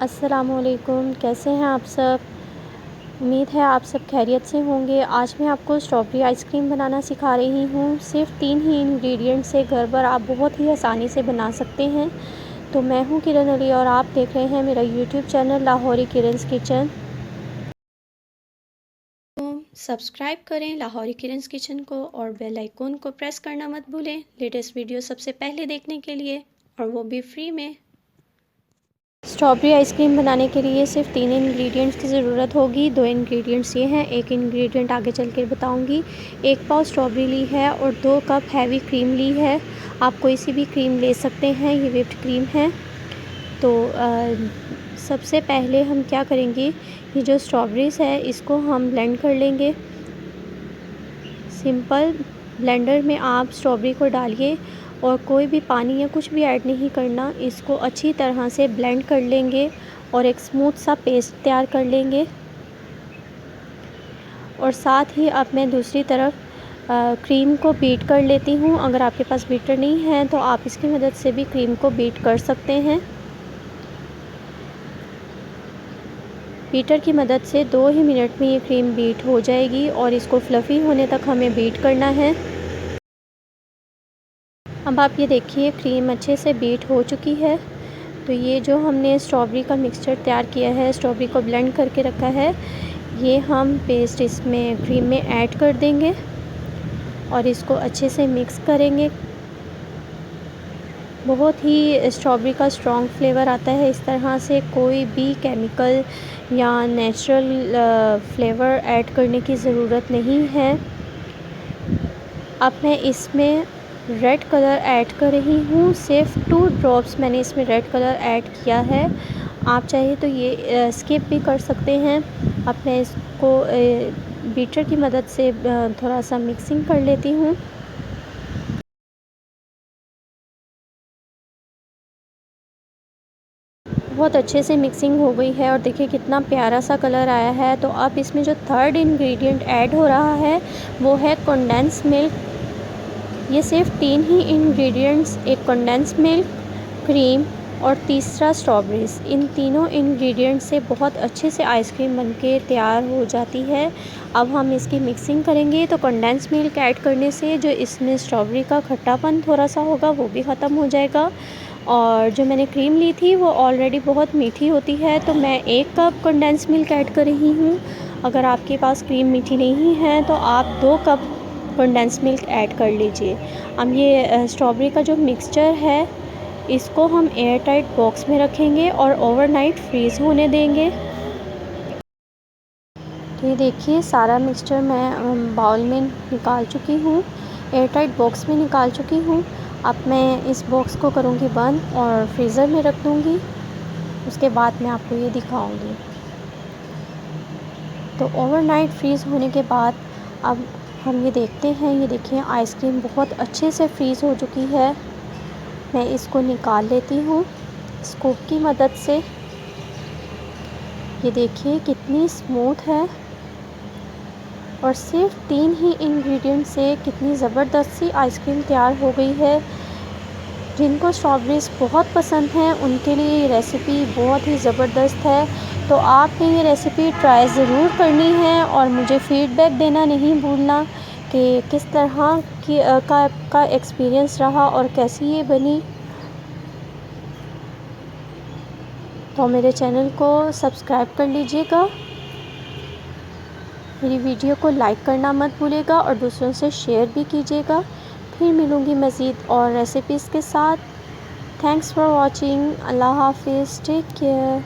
अस्सलामुअलैकुम, कैसे हैं आप सब। उम्मीद है आप सब खैरियत से होंगे। आज मैं आपको स्ट्रॉबेरी आइसक्रीम बनाना सिखा रही हूँ। सिर्फ 3 ही इंग्रेडिएंट से घर पर आप बहुत ही आसानी से बना सकते हैं। तो मैं हूँ किरण अली और आप देख रहे हैं मेरा यूट्यूब चैनल लाहौरी किरण's किचन। तो सब्सक्राइब करें लाहौरी किरण's किचन को और बेल आइकन को प्रेस करना मत भूलें लेटेस्ट वीडियो सबसे पहले देखने के लिए, और वो भी फ्री में। स्ट्रॉबेरी आइसक्रीम बनाने के लिए सिर्फ 3 इंग्रेडिएंट्स की ज़रूरत होगी। 2 इंग्रेडिएंट्स ये हैं, एक इंग्रेडिएंट आगे चल कर बताऊंगी। 1 पाव स्ट्रॉबेरी ली है और 2 कप हैवी क्रीम ली है। आप कोई सी भी क्रीम ले सकते हैं, ये व्हिप्ड क्रीम है। तो सबसे पहले हम क्या करेंगे, ये जो स्ट्रॉबेरीज़ है इसको हम ब्लेंड कर लेंगे। सिंपल ब्लेंडर में आप स्ट्रॉबेरी को डालिए और कोई भी पानी या कुछ भी ऐड नहीं करना। इसको अच्छी तरह से ब्लेंड कर लेंगे और एक स्मूथ सा पेस्ट तैयार कर लेंगे। और साथ ही अब मैं दूसरी तरफ क्रीम को बीट कर लेती हूँ। अगर आपके पास बीटर नहीं है तो आप इसकी मदद से भी क्रीम को बीट कर सकते हैं। बीटर की मदद से 2 ही मिनट में ये क्रीम बीट हो जाएगी और इसको फ्लफ़ी होने तक हमें बीट करना है। अब आप ये देखिए क्रीम अच्छे से बीट हो चुकी है। तो ये जो हमने स्ट्रॉबेरी का मिक्सचर तैयार किया है, स्ट्रॉबेरी को ब्लेंड करके रखा है, ये हम पेस्ट इसमें क्रीम में ऐड कर देंगे और इसको अच्छे से मिक्स करेंगे। बहुत ही स्ट्रॉबेरी का स्ट्रॉन्ग फ्लेवर आता है इस तरह से। कोई भी केमिकल या नेचुरल फ्लेवर ऐड करने की ज़रूरत नहीं है। अब मैं इसमें रेड कलर ऐड कर रही हूँ। सिर्फ 2 ड्रॉप्स मैंने इसमें रेड कलर ऐड किया है। आप चाहे तो ये स्किप भी कर सकते हैं। अब मैं इसको बीटर की मदद से थोड़ा सा मिक्सिंग कर लेती हूँ। बहुत अच्छे से मिक्सिंग हो गई है और देखिए कितना प्यारा सा कलर आया है। तो अब इसमें जो थर्ड इंग्रेडिएंट ऐड हो रहा है वो है कंडेंस मिल्क। ये सिर्फ 3 ही इंग्रेडिएंट्स, एक कंडेंस मिल्क, क्रीम और तीसरा स्ट्रॉबेरीज़। इन तीनों इंग्रेडिएंट्स से बहुत अच्छे से आइसक्रीम बनके तैयार हो जाती है। अब हम इसकी मिक्सिंग करेंगे। तो कंडेंस मिल्क ऐड करने से जो इसमें स्ट्रॉबेरी का खट्टापन थोड़ा सा होगा वो भी ख़त्म हो जाएगा। और जो मैंने क्रीम ली थी वो ऑलरेडी बहुत मीठी होती है, तो मैं 1 कप कंडेंस मिल्क ऐड कर रही हूँ। अगर आपके पास क्रीम मीठी नहीं है तो आप 2 कप कंडेंस मिल्क ऐड कर लीजिए। अब ये स्ट्रॉबेरी का जो मिक्सचर है इसको हम एयर टाइट बॉक्स में रखेंगे और ओवरनाइट फ्रीज़ होने देंगे। तो ये देखिए सारा मिक्सचर मैं बाउल में निकाल चुकी हूँ, एयर टाइट बॉक्स में निकाल चुकी हूँ। अब मैं इस बॉक्स को करूँगी बंद और फ्रीज़र में रख दूँगी। उसके बाद मैं आपको ये दिखाऊँगी। तो ओवरनाइट फ्रीज़ होने के बाद अब हम ये देखते हैं, ये देखिए आइसक्रीम बहुत अच्छे से फ्रीज़ हो चुकी है। मैं इसको निकाल लेती हूँ स्कूप की मदद से। ये देखिए कितनी स्मूथ है और सिर्फ 3 ही इंग्रेडिएंट से कितनी ज़बरदस्त सी आइसक्रीम तैयार हो गई है। जिनको स्ट्रॉबेरीज़ बहुत पसंद हैं उनके लिए ये रेसिपी बहुत ही ज़बरदस्त है। तो आपने ये रेसिपी ट्राई ज़रूर करनी है और मुझे फ़ीडबैक देना नहीं भूलना कि किस तरह की का एक्सपीरियंस रहा और कैसी ये बनी। तो मेरे चैनल को सब्सक्राइब कर लीजिएगा, मेरी वीडियो को लाइक करना मत भूलिएगा और दूसरों से शेयर भी कीजिएगा। फिर मिलूँगी मज़ीद और रेसिपीज़ के साथ। Thanks for watching. अल्लाह हाफ़िज़, टेक केयर।